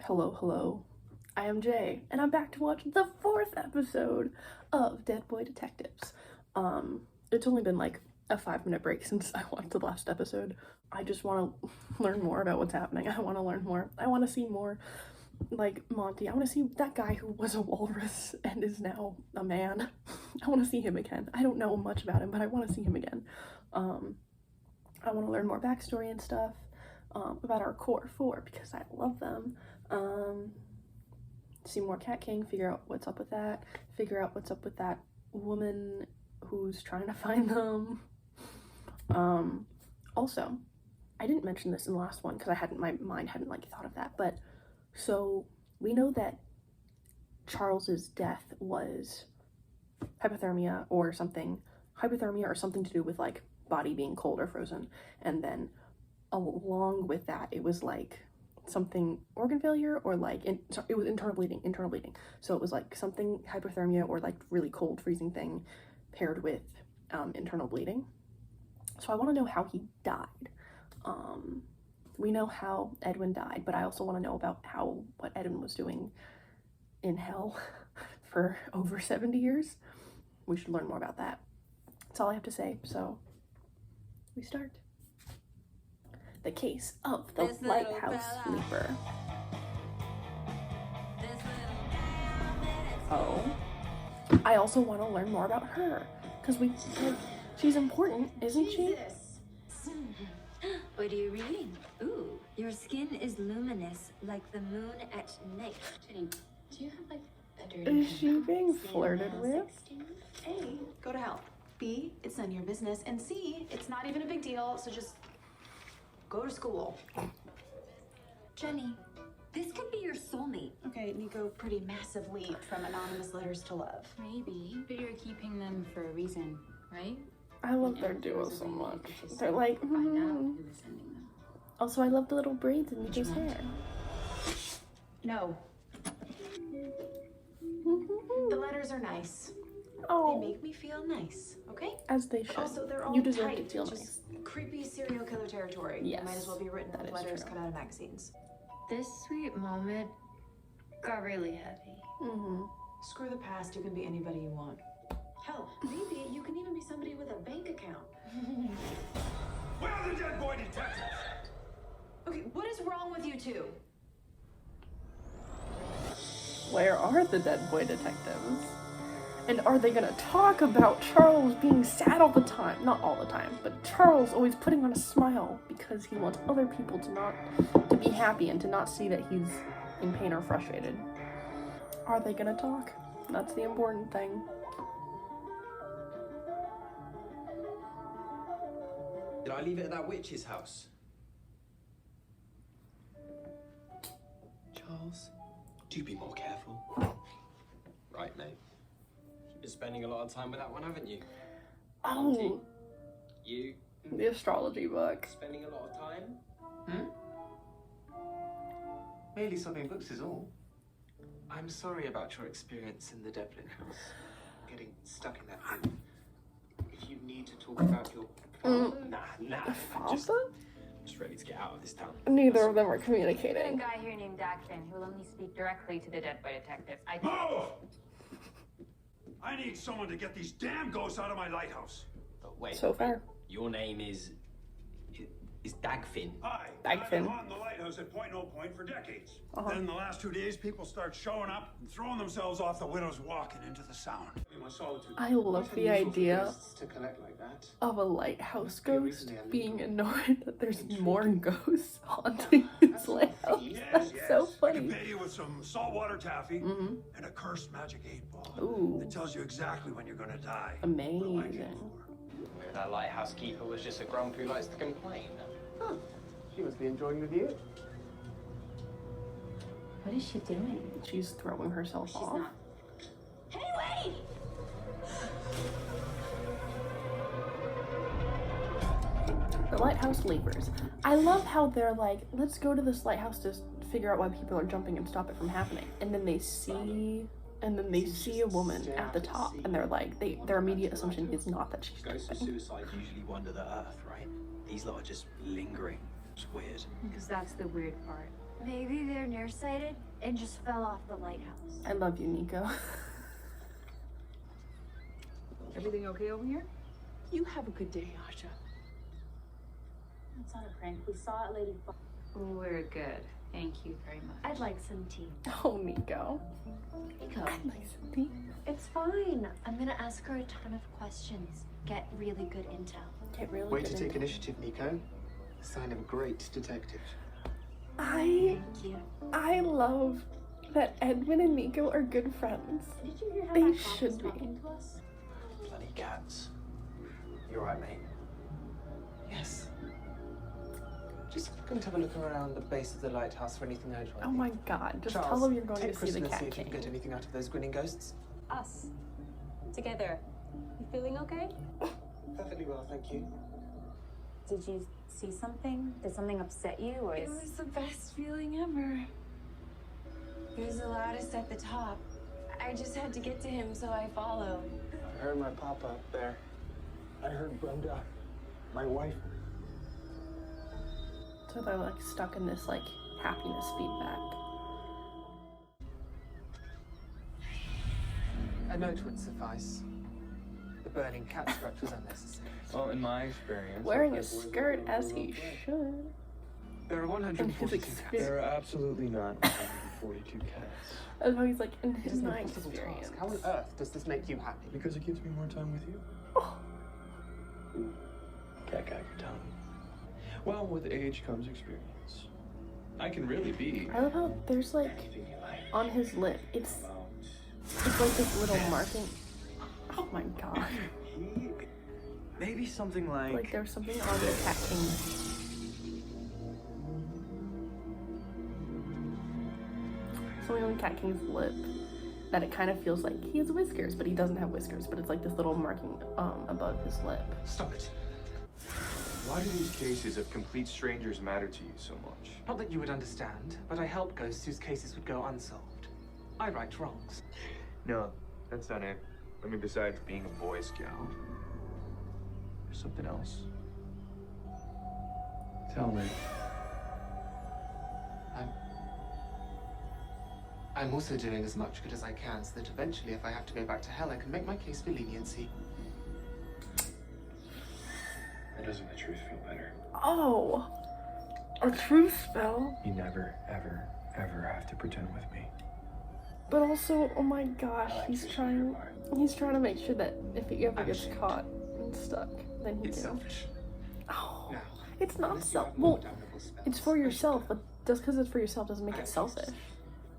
Hello, hello. I am Jay, and I'm back to watch the 4th episode of Dead Boy Detectives. It's only been like a 5-minute break since I watched the last episode. I just want to learn more about what's happening. I want to learn more. I want to see more, like, Monty. I want to see that guy who was a walrus and is now a man. I want to see him again. I don't know much about him, but I want to see him again. I want to learn more backstory and stuff about our core 4 because I love them. See more Cat King, figure out what's up with that, figure out what's up with that woman who's trying to find them. Also, I didn't mention this in the last one because my mind hadn't like thought of that, but so we know that Charles's death was hypothermia or something to do with like body being cold or frozen, and then along with that it was like something organ failure or like it was internal bleeding, so it was like something hypothermia or like really cold freezing thing paired with internal bleeding. So I want to know how he died. We know how Edwin died, but I also want to know about what Edwin was doing in hell for over 70 years. We should learn more about that. That's all I have to say, so we start. The case of the Lighthouse Sleeper. Oh. I also want to learn more about her, because she's important, isn't she? What are you reading? Ooh, your skin is luminous like the moon at night. Jenny, do you have like a dirty Is she being flirted with? A, go to hell. B, it's none of your business. And C, it's not even a big deal, so just go to school. Jenny, this could be your soulmate. Okay, Niko, pretty massive leap from anonymous letters to love. Maybe, but you're keeping them for a reason, right? I love their duo so much. They're like, Find out who was sending them. Also, I love the little braids in Niko's hair. No. The letters are nice. Oh, They make me feel nice, okay? as they should. Also, they're all You deserve tight, to feel which nice. is creepy serial killer territory. Yes, Might as well be written that with is letters true. cut out of magazines. This sweet moment got really heavy. Screw the past, you can be anybody you want. Hell, maybe you can even be somebody with a bank account. Where are the dead boy detectives? Okay, what is wrong with you two? Where are the Dead Boy Detectives? And are they gonna talk about Charles being sad all the time? Not all the time, but Charles always putting on a smile because he wants other people to be happy and to not see that he's in pain or frustrated. Are they gonna talk? That's the important thing. Did I leave it at that witch's house? Charles, do be more careful. Right, mate. You've been spending a lot of time with that one, haven't you? Monty, Oh, you the astrology book. spending a lot of time? Merely swapping books is all. I'm sorry about your experience in the Devlin house. Getting stuck in that thing. If you need to talk about your father, nah. I'm just ready to get out of this town. Neither of them are A communicating. guy here named Dagfin who will only speak directly to the Dead Boy Detectives. Move! I need someone to get these damn ghosts out of my lighthouse. But wait, So far. your name is Dagfin. Hi, Bag I've fin. been on the lighthouse at Point No Point for decades. Uh-huh. Then the last 2 days, people start showing up and throwing themselves off the Widow's Walk and into the Sound. My solitude. I love the idea To collect like that. of a lighthouse ghost being annoyed that there's more ghosts haunting his lighthouse. That's so I can funny. pay you with some saltwater taffy and a cursed magic 8-ball Ooh. that tells you exactly when you're gonna die. Amazing. What I came for. Maybe that lighthouse keeper was just a grump who likes to complain. Huh. She must be enjoying the view. What is she doing? She's throwing herself She's off. not. Hey, wait! The Lighthouse Sleepers. I love how they're like, let's go to this lighthouse to figure out why people are jumping and stop it from happening. And then they see a woman at the top, and they're like, their immediate assumption is not that she's Ghosts of jumping. suicide usually wander the earth, right? These lot are just lingering. It's weird. Because that's the weird part. Maybe they're nearsighted and just fell off the lighthouse. I love you, Niko. Everything okay over here? You have a good day, Asha. It's not a prank. We saw it, Lady. We're good. Thank you very much. I'd like some tea. Oh, Niko. Niko, I'd like some tea. it's fine. I'm gonna ask her a ton of questions. Get really good intel. Get really Way good to take into- initiative, Niko. Sign of a great detective. I Thank you. love that Edwin and Niko are good friends. Did you hear how They that cop was should be. talking to us? Bloody cats. You alright, mate? Yes. Just going to have a look around the base of the lighthouse for anything urgent. Oh my god, just Charles, tell them you're going take to see the Kristen and Cat see if you King. can get anything out of those grinning ghosts. Us. Together. You feeling okay? Perfectly well, thank you. Did you see something? Did something upset you, or It was the best feeling ever. He was the loudest at the top. I just had to get to him, so I followed. I heard my papa up there. I heard Brenda, my wife. So they're like stuck in this like happiness feedback. A note would suffice. The burning cat scratch was unnecessary. Well, in my experience, Wearing a I've had boys skirt that as were he well bred. should. There are In 142 his cats. experience. There are absolutely not 142 cats. I love how he's like, in It his isn't my a possible experience. task. How on earth does this make you happy? Because it gives me more time with you. Oh. Cat got your tongue. Well, with age comes experience. I can really be I love how there's like, anything you like. on his lip, it's like this little marking. Oh my god. Maybe something like. Like there's something on the Cat King. Something on the Cat King's lip that it kind of feels like he has whiskers, but he doesn't have whiskers, but it's like this little marking above his lip. Stop it. Why do these cases of complete strangers matter to you so much? Not that you would understand, but I help ghosts whose cases would go unsolved. I right wrongs. No, that's not it. I mean, besides being a Boy Scout, there's something else. Tell me. I'm also doing as much good as I can so that eventually, if I have to go back to hell, I can make my case for leniency. That doesn't the truth feel better. Oh, a truth spell. You never, ever, ever have to pretend with me. But also, oh my gosh, he's trying to make sure that if he ever I'm gets ashamed. caught and stuck, then he It's can. selfish. Oh, Now, it's not unless you self. have more Well, damnable spells, it's for I should yourself, go. but just because it's for yourself doesn't make I it have selfish. tastes.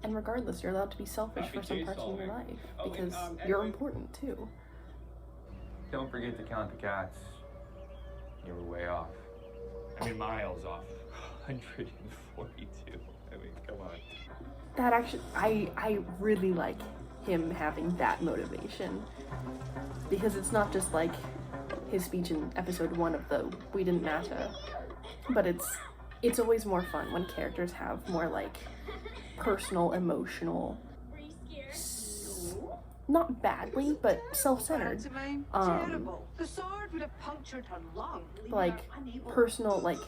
And regardless, you're allowed to be selfish for some parts of your life because you're important too. Don't forget to count the cats. You were way off. I mean, miles off. 142. I mean, come on. That actually, I really like him having that motivation because it's not just like his speech in episode 1 of the We Didn't Matter, but it's always more fun when characters have more like personal, emotional, not badly, but self-centered, The sword would have punctured her lung. like personal like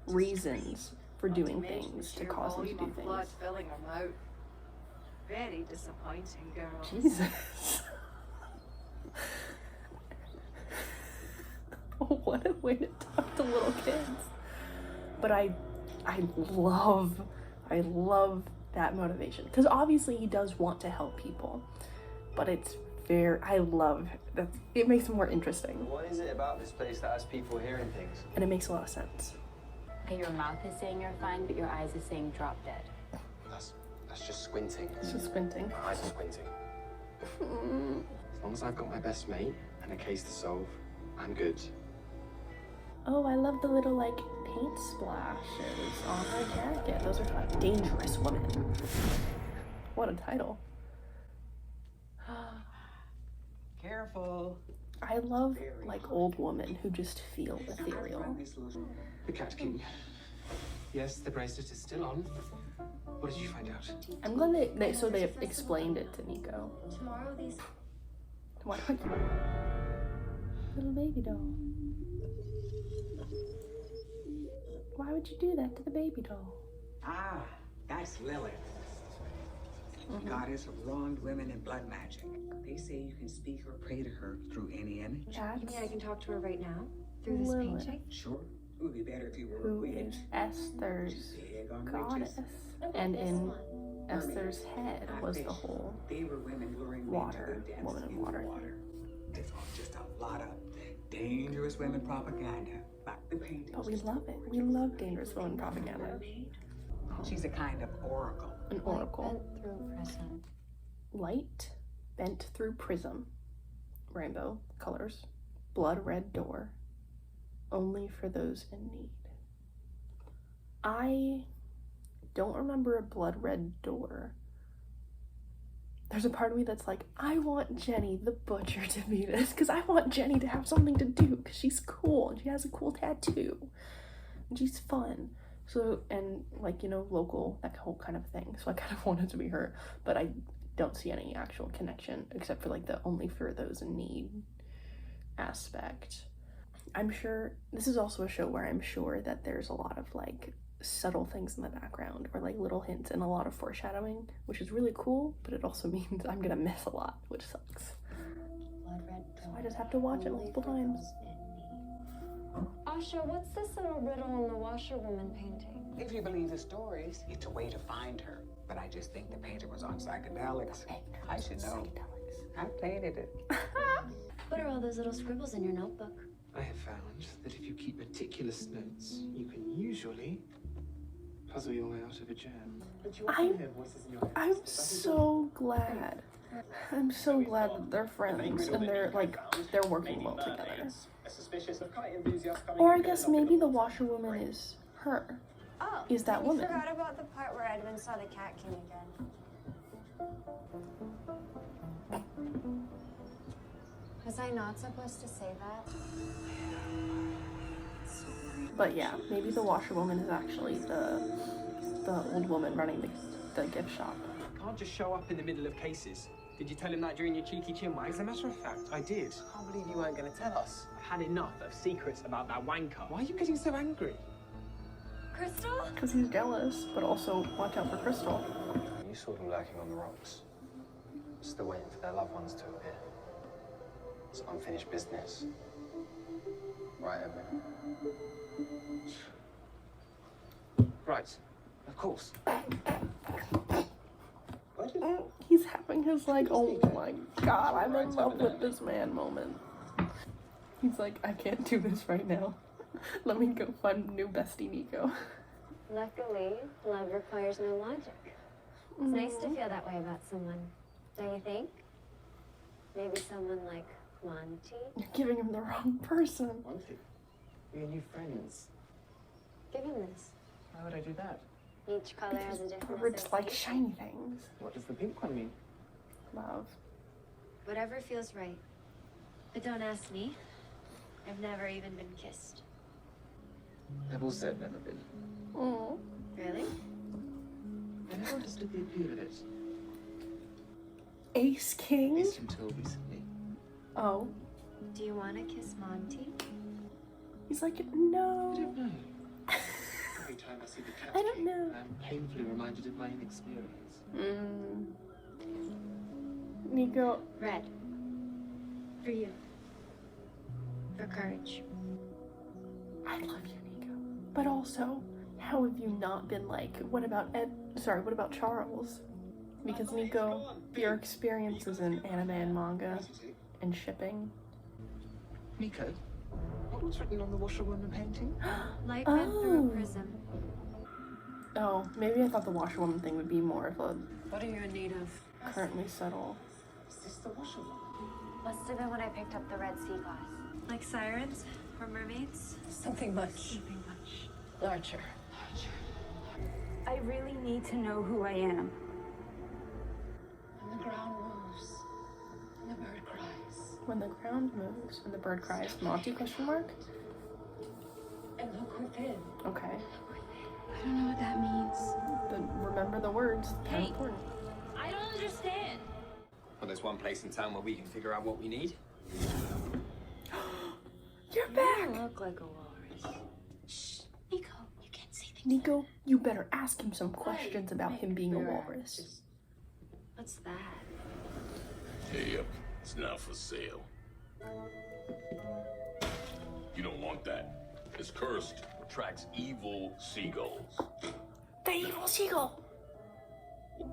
reasons for doing things to cause him to do Blood things. filling her mouth. Very disappointing, girl. Jesus. What a way to talk to little kids. But I love that motivation. Because obviously he does want to help people. But I love that. It makes it more interesting. What is it about this place that has people hearing things? And it makes a lot of sense. Okay, your mouth is saying you're fine, but your eyes is saying drop dead. That's just squinting. It's just squinting. My eyes are squinting. As long as I've got my best mate and a case to solve, I'm good. Oh, I love the little like paint splashes on her jacket. Those are fun. Dangerous Woman. What a title. Careful. I love like old women who just feel ethereal. The Cat King. Yes, the bracelet is still on. What did you find out? I'm glad they explained it to Niko. Tomorrow these Why would you? Little baby doll. Why would you do that to the baby doll? Ah, That's Lilith. Goddess of wronged women and blood magic. They say you can speak or pray to her through any image. You mean I can talk to her right now? Through this Lilith. painting? Sure. It would be better if you were a Who witch. is Esther's Big on goddess. witches. And in Mermaids. Esther's head Not was the fish. whole They were women luring water, men to their deaths woman in in water. It's all just a lot of dangerous women propaganda. Like the paintings. But we love it. We love dangerous women propaganda. She's a kind of oracle. An oracle. Bent through prism. Light bent through prism. Rainbow colors. Blood red door. Only for those in need. I don't remember a blood red door. There's a part of me that's like, I want Jenny the butcher to be this, because I want Jenny to have something to do, because she's cool and she has a cool tattoo and she's fun. So, and like, you know, local, that whole kind of thing. So I kind of wanted to be her, but I don't see any actual connection except for like the only for those in need aspect. I'm sure this is also a show where I'm sure that there's a lot of like subtle things in the background or like little hints and a lot of foreshadowing, which is really cool, but it also means I'm gonna miss a lot, which sucks. Blood red door. So I just have to watch it multiple times. Asha, what's this little riddle in the washerwoman painting? If you believe the stories, it's a way to find her. But I just think the painter was on psychedelics. I should know. I painted it. What are all those little scribbles in your notebook? I have found that if you keep meticulous notes, you can usually puzzle your way out of a jam. I'm so glad. I'm so glad that they're friends and they're working well together. Or I guess maybe the washerwoman is her. Oh, Is that woman? I forgot about the part where Edmund saw the cat king again. Was I not supposed to say that? But yeah, maybe the washerwoman is actually the old woman running the gift shop. You can't just show up in the middle of cases. Did you tell him that during your cheeky chin wag? As a matter of fact, I did. I can't believe you weren't going to tell us. I had enough of secrets about that wanker. Why are you getting so angry? Crystal? Because he's jealous, but also watch out for Crystal. You saw them lurking on the rocks. Still waiting for their loved ones to appear. It's unfinished business. Right, Edmund? Right, of course. He's having his like, oh my god, I'm in love with this man moment. He's like, I can't do this right now. Let me go find new bestie Niko. Luckily, love requires no logic. It's nice to feel that way about someone, don't you think? Maybe someone like Monty? You're giving him the wrong person. Monty, we're new friends. Give him this. Why would I do that? Each color has a different Birds like association. shiny things. What does the pink one mean? Love. Whatever feels right. But don't ask me. I've never even been kissed. I've also never been. Oh. Really? I never understood the appeal of it. Ace At King? least until recently. Oh. Do you want to kiss Monty? He's like, I no. don't know. Every time I see the cat I don't king, know. I'm painfully reminded of my inexperience. Niko. Red. For you. For courage. I love you, Niko. But also, how have you not been like, what about Charles? Because Niko, your experiences in anime and manga and shipping. Niko, what was written on the washerwoman painting? Light went through a prism. Oh, maybe I thought the washerwoman thing would be more of a What are you in need of? currently subtle. Is this the washerwoman? Must have been when I picked up the red sea glass. Like sirens or mermaids? Something much larger. I really need to know who I am. When the ground moves, and the bird cries, When the ground moves and the bird cries, Monty question mark? and look within. Okay. I don't know what that means. Then remember the words. Kind of important. I don't understand. Well, there's one place in town where we can figure out what we need. You're back! You look like a walrus. Shh, Niko, you can't say Niko, you better ask him some questions about him being a walrus. What's that? Hey, it's not for sale. You don't want that. It's cursed. Attracts evil seagulls. The evil seagull!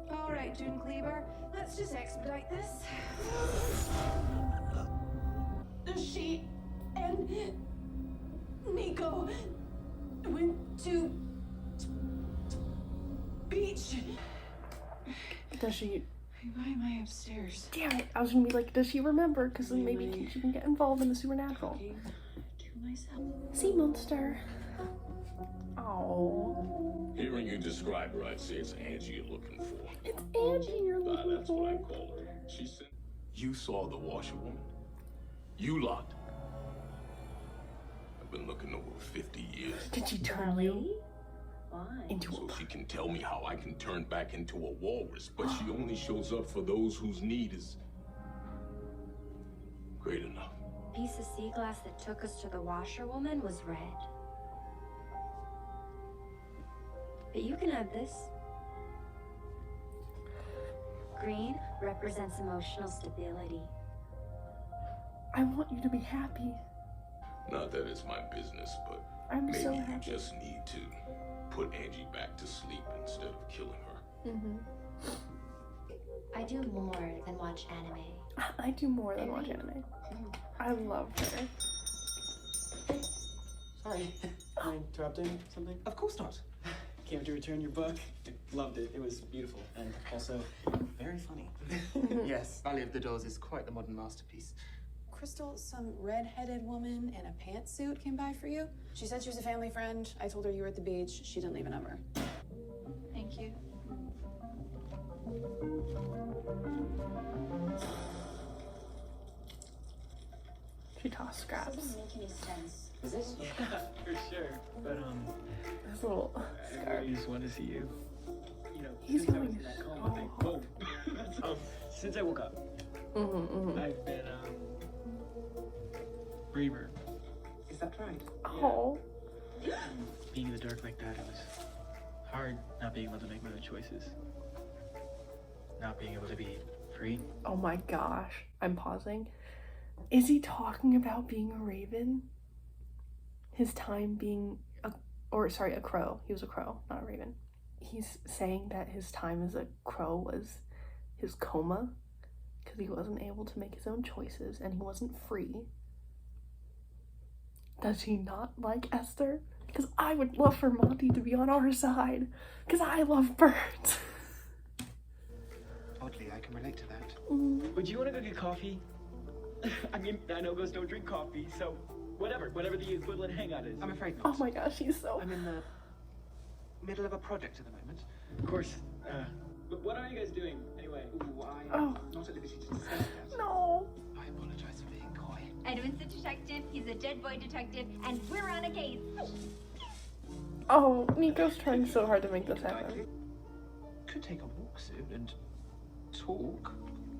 All right, June Cleaver, let's just expedite this. She and Niko went to beach. Does she? Why am I upstairs? Damn it! I was gonna be like, does she remember? Because then maybe she can get involved in the supernatural. Sea monster. Oh. Hearing you describe her, I'd say it's Angie you're looking for. It's Angie you're looking That's what I for. call her. She said, you saw the washerwoman. You lot. I've been looking over 50 years. Did she turn you into So she can tell me how I can turn back into a walrus, but she only shows up for those whose need is great enough. Piece of sea glass that took us to the washerwoman was red. But you can have this. Green represents emotional stability. I want you to be happy. Not that it's my business, but I'm maybe so you happy. just need to put Angie back to sleep instead of killing her. I do more than watch anime. I do more than watch anime. I love her. Sorry, am I interrupting something? Of course not. Came to return your book. Loved it. It was beautiful and also very funny. Yes, Valley of the Dolls is quite the modern masterpiece. Crystal, some red-headed woman in a pantsuit came by for you. She said she was a family friend. I told her you were at the beach. She didn't leave a number. Thank you. She tossed scraps. Doesn't make any sense. Is this? Yeah, for sure. But This little I scarf. really just want to see you. You know, He's since I going was in that so coma thing. Whoa. Since I woke up, I've been braver. Is that right? Oh. Being in the dark like that, it was hard not being able to make my own choices. Not being able to be free. Oh my gosh. I'm pausing. Is he talking about being a raven? His time being a crow. He was a crow, not a raven. He's saying that his time as a crow was his coma because he wasn't able to make his own choices and he wasn't free. Does he not like Esther? Because I would love for Monty to be on our side because I love birds. Oddly, I can relate to that. Would you want to go get coffee? I mean, I know ghosts don't drink coffee, so whatever the equivalent hangout is. I'm afraid not. Oh my gosh, he's so... I'm in the middle of a project at the moment. Of course. But what are you guys doing anyway? Ooh, I'm not at liberty to discuss that. No. I apologize for being coy. Edwin's a detective, he's a dead boy detective, and we're on a case. Oh, Niko's trying so hard to make this happen. Could take a walk soon and talk.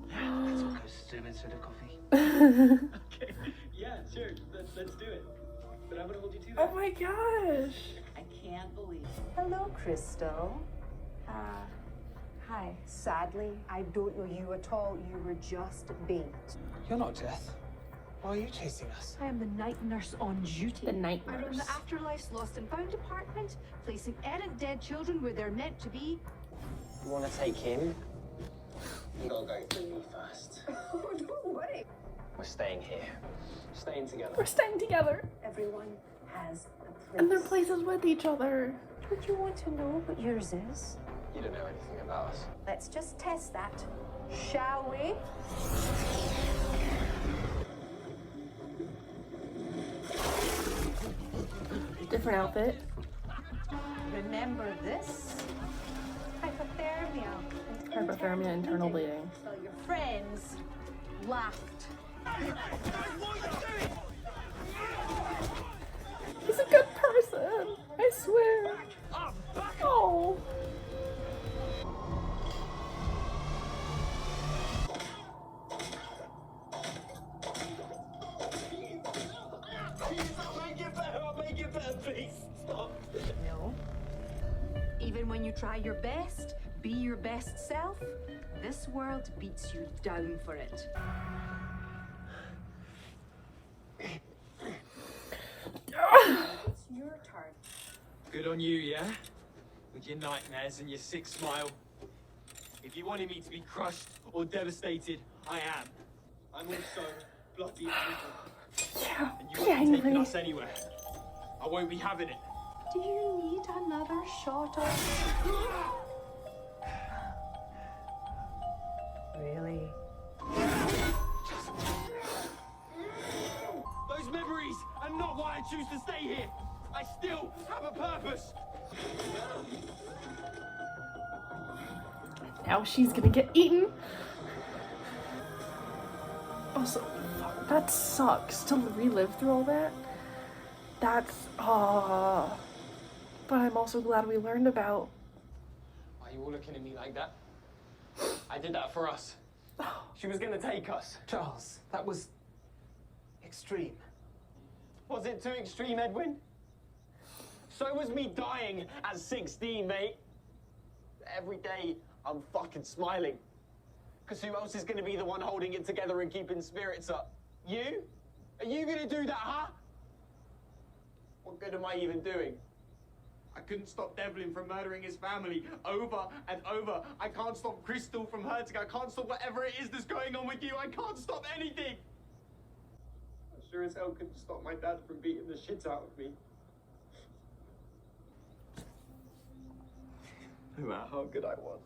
Let's all go stew instead of coffee. Okay. Yeah, sure. Let's do it. But I'm gonna hold you to that. Oh my gosh. I can't believe it. Hello, Crystal. Hi. Sadly, I don't know you at all. You were just bait. You're not Death. Why are you chasing us? I am the night nurse on duty. The night I run nurse. the Afterlife's Lost and Found department, placing errant dead children where they're meant to be. You want to take him? You gotta go through me first. Don't worry. We're staying here. Staying together. We're staying together. Everyone has a place. And their places with each other. Would you want to know what yours is? You don't know anything about us. Let's just test that, shall we? Different outfit. Remember this? Hypothermia. Hypothermia, internal bleeding. So your friends laughed. He's a good person. I swear. Oh. I'll make it better, please. Stop. No, try your best, be your best self, this world beats you down for it. It's your turn. Good on you, yeah? With your nightmares and your sick smile. If you wanted me to be crushed or devastated, I am. I'm also bloody evil. Yeah, And you won't be taking us anywhere. I won't be having it. Do you need another shot of... Really? Those memories are not why I choose to stay here. I still have a purpose. Now she's gonna get eaten. Also, fuck, that sucks to relive through all that. That's, but I'm also glad we learned about. Why are you all looking at me like that? I did that for us. She was gonna take us. Charles, that was extreme. Was it too extreme, Edwin? So was me dying at 16, mate. Every day, I'm fucking smiling. Because who else is gonna be the one holding it together and keeping spirits up? You? Are you gonna do that, huh? What good am I even doing? I couldn't stop Devlin from murdering his family over and over. I can't stop Crystal from hurting. I can't stop whatever it is that's going on with you. I can't stop anything. I sure as hell couldn't stop my dad from beating the shit out of me. No matter how good I was.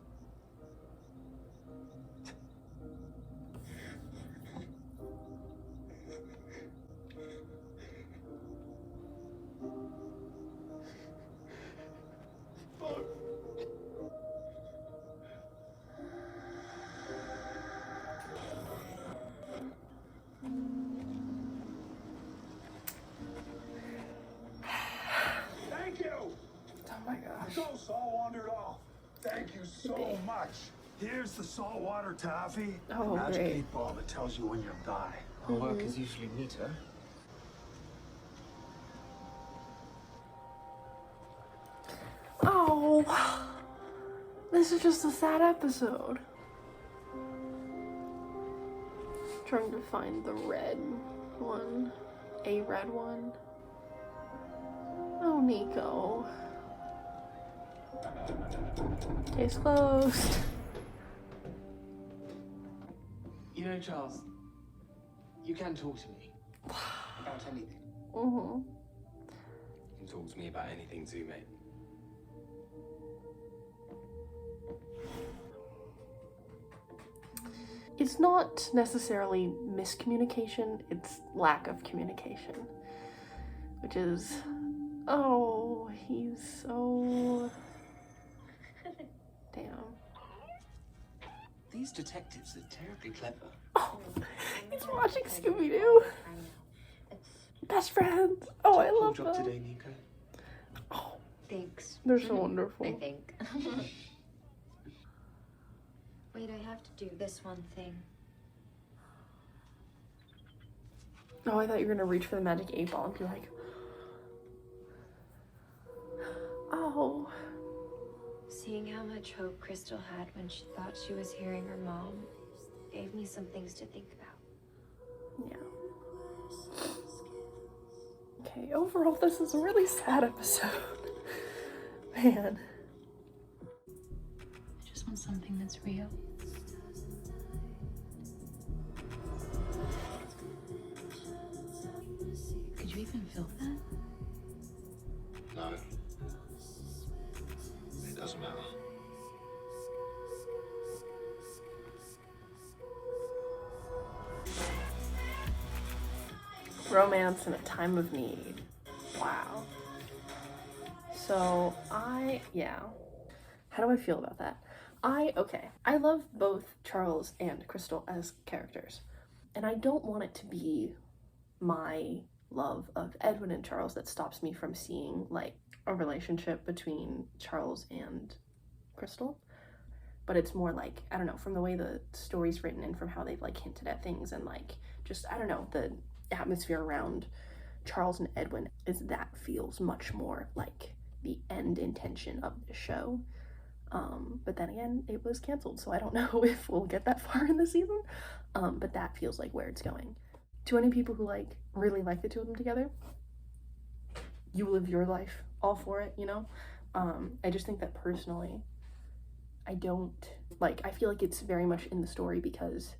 Thank you! Oh my gosh. So Saul wandered off. Thank you so much. Here's the saltwater taffy. Oh, Magic great. 8-ball that tells you when you'll die. Our work is usually neater. Oh, this is just a sad episode. Trying to find the red one, a red one. Oh, Niko. Case closed. You know, Charles, you can talk to me about anything. Mm-hmm. You can talk to me about anything too, mate. It's not necessarily miscommunication, it's lack of communication. Which is, oh, he's so... Damn. These detectives are terribly clever. Oh, he's watching Scooby-Doo. Best friends. Oh, I love job them. today, Niko. Oh, Thanks. they're so wonderful. I think. Wait, I have to do this one thing. Oh, I thought you were gonna reach for the magic 8-ball and be like, oh. Seeing how much hope Crystal had when she thought she was hearing her mom gave me some things to think about. Yeah. Okay, overall, this is a really sad episode. Man. I just want something that's real. Could you even feel that? No. It doesn't matter. Romance in a time of need. Wow. So, yeah. How do I feel about that? Okay. I love both Charles and Crystal as characters. And I don't want it to be my love of Edwin and Charles that stops me from seeing, like, a relationship between Charles and Crystal. But it's more like, I don't know, from the way the story's written and from how they've, like, hinted at things and, like, just, I don't know, the atmosphere around Charles and Edwin is that feels much more like the end intention of the show. But then again, it was canceled, so I don't know if we'll get that far in the season. But that feels like where it's going. To any people who like really like the two of them together, you live your life all for it, you know? I just think that personally, I feel like it's very much in the story because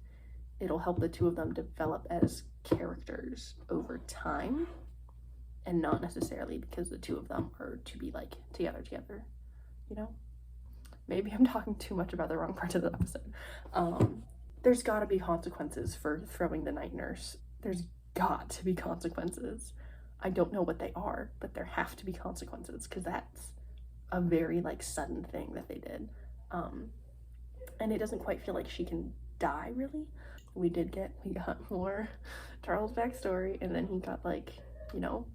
it'll help the two of them develop as characters over time, and not necessarily because the two of them are to be like together, you know? Maybe I'm talking too much about the wrong parts of the episode. There's gotta be consequences for throwing the night nurse. There's got to be consequences. I don't know what they are, but there have to be consequences because that's a very like sudden thing that they did. And it doesn't quite feel like she can die really. We got more Charles' backstory, and then he got like, you know,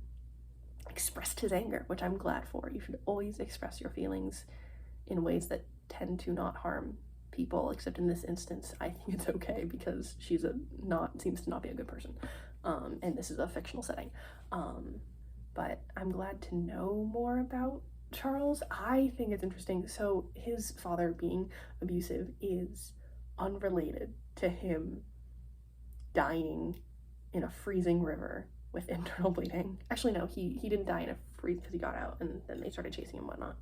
expressed his anger, which I'm glad for. You should always express your feelings in ways that tend to not harm people, except in this instance I think it's okay because she's seems to not be a good person, and this is a fictional setting, but I'm glad to know more about Charles. I think it's interesting. So his father being abusive is unrelated to him dying in a freezing river with internal bleeding. Actually no, he didn't die in a freeze because he got out and then they started chasing him and whatnot,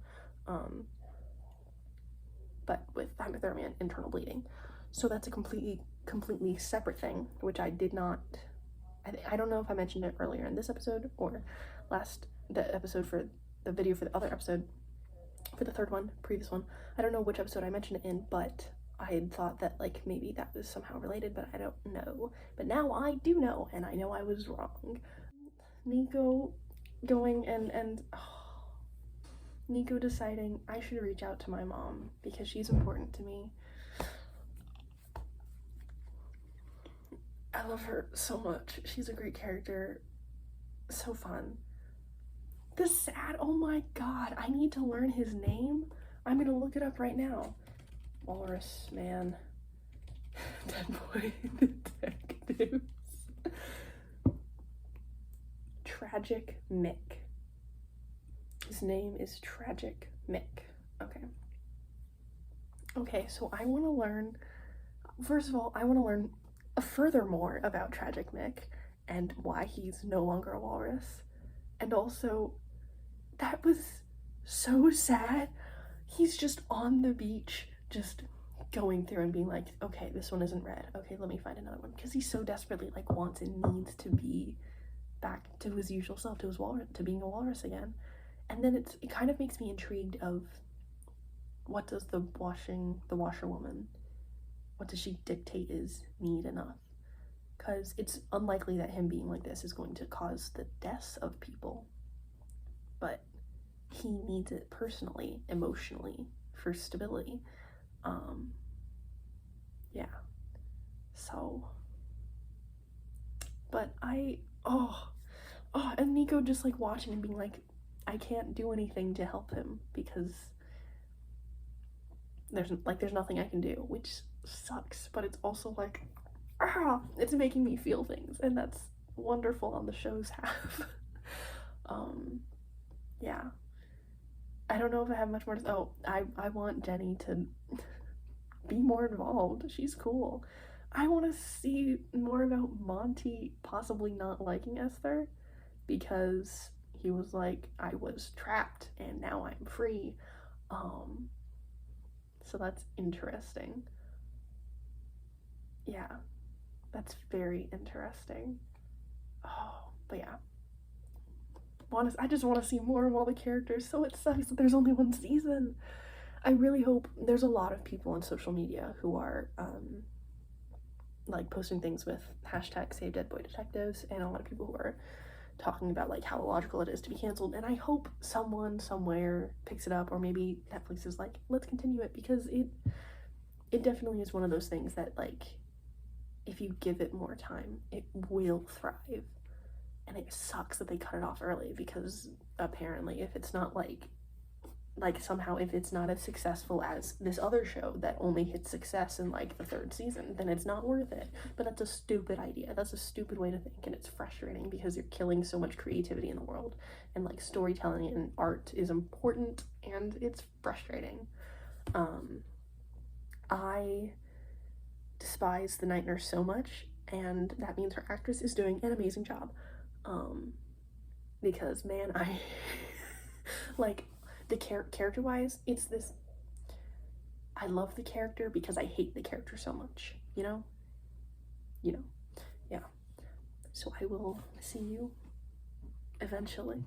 but with hypothermia and internal bleeding. So that's a completely separate thing, which I did not, I don't know if I mentioned it earlier in this episode or the episode for the video for the other episode, for the previous one. I don't know which episode I mentioned it in, but I had thought that like maybe that was somehow related, but I don't know. But now I do know, and I know I was wrong. Niko going and Niko deciding I should reach out to my mom because she's important to me. I love her so much. She's a great character. So fun. Oh my god, I need to learn his name. I'm gonna look it up right now. Walrus Man. Dead Boy Detectives. Tragic Mick. His name is Tragic Mick. Okay, so I want to learn, first of all, I want to learn furthermore about Tragic Mick and why he's no longer a walrus. And also, that was so sad. He's just on the beach, just going through and being like, okay, this one isn't red. Okay, let me find another one. Because he so desperately like wants and needs to be back to his usual self, to his walrus, to being a walrus again. And then it kind of makes me intrigued of what does the washerwoman, what does she dictate is need enough? Because it's unlikely that him being like this is going to cause the deaths of people, but he needs it personally, emotionally, for stability. Yeah. So, but and Niko just like watching and being like, I can't do anything to help him because there's nothing I can do, which sucks, but it's also like, it's making me feel things, and that's wonderful on the show's half. Yeah. I don't know if I have much more to I want Jenny to be more involved. She's cool. I want to see more about Monty possibly not liking Esther because he was like, I was trapped and now I'm free. So that's interesting. Yeah, that's very interesting. But yeah. I just want to see more of all the characters, so it sucks that there's only one season. I really hope, there's a lot of people on social media who are like posting things with hashtag Save Dead Boy Detectives, and a lot of people who are talking about like how illogical it is to be canceled, and I hope someone somewhere picks it up, or maybe Netflix is like, let's continue it, because it definitely is one of those things that like if you give it more time it will thrive. And it sucks that they cut it off early, because apparently if it's not like somehow if it's not as successful as this other show that only hit success in like the 3rd season, then it's not worth it. But that's a stupid idea. That's a stupid way to think, and it's frustrating because you're killing so much creativity in the world, and like storytelling and art is important, and it's frustrating. I despise the night nurse so much, and that means her actress is doing an amazing job. Because man, I like the character-wise, it's this. I love the character because I hate the character so much. You know, yeah. So I will see you eventually.